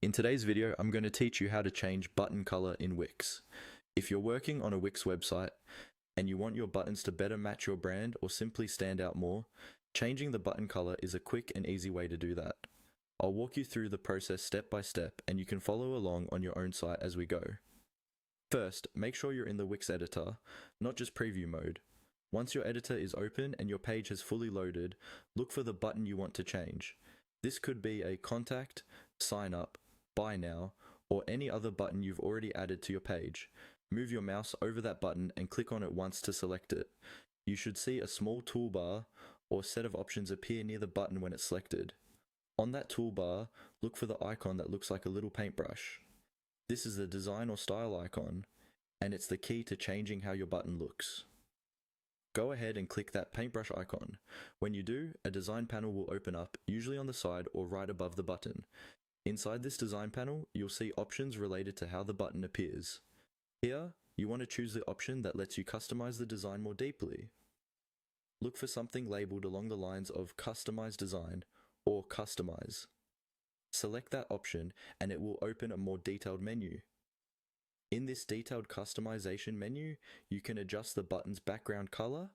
In today's video, I'm going to teach you how to change button color in Wix. If you're working on a Wix website and you want your buttons to better match your brand or simply stand out more, changing the button color is a quick and easy way to do that. I'll walk you through the process step by step and you can follow along on your own site as we go. First, make sure you're in the Wix editor, not just preview mode. Once your editor is open and your page has fully loaded, look for the button you want to change. This could be a contact, sign up, buy now, or any other button you've already added to your page. Move your mouse over that button and click on it once to select it. You should see a small toolbar or set of options appear near the button when it's selected. On that toolbar, look for the icon that looks like a little paintbrush. This is the design or style icon, and it's the key to changing how your button looks. Go ahead and click that paintbrush icon. When you do, a design panel will open up, usually on the side or right above the button. Inside this design panel, you'll see options related to how the button appears. Here, you want to choose the option that lets you customize the design more deeply. Look for something labeled along the lines of Customize Design or Customize. Select that option and it will open a more detailed menu. In this detailed customization menu, you can adjust the button's background color,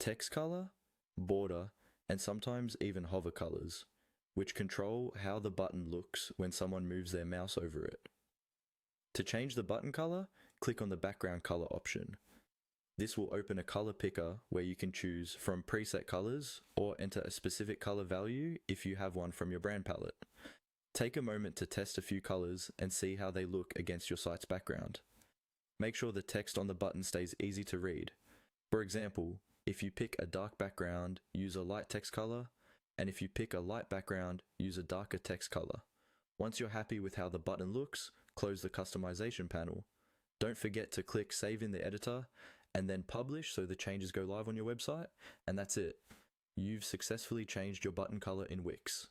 text color, border, and sometimes even hover colors, which control how the button looks when someone moves their mouse over it. To change the button color, click on the background color option. This will open a color picker where you can choose from preset colors or enter a specific color value if you have one from your brand palette. Take a moment to test a few colors and see how they look against your site's background. Make sure the text on the button stays easy to read. For example, if you pick a dark background, use a light text color, and if you pick a light background, use a darker text color. Once you're happy with how the button looks, close the customization panel. Don't forget to click Save in the editor and then Publish so the changes go live on your website, and that's it. You've successfully changed your button color in Wix.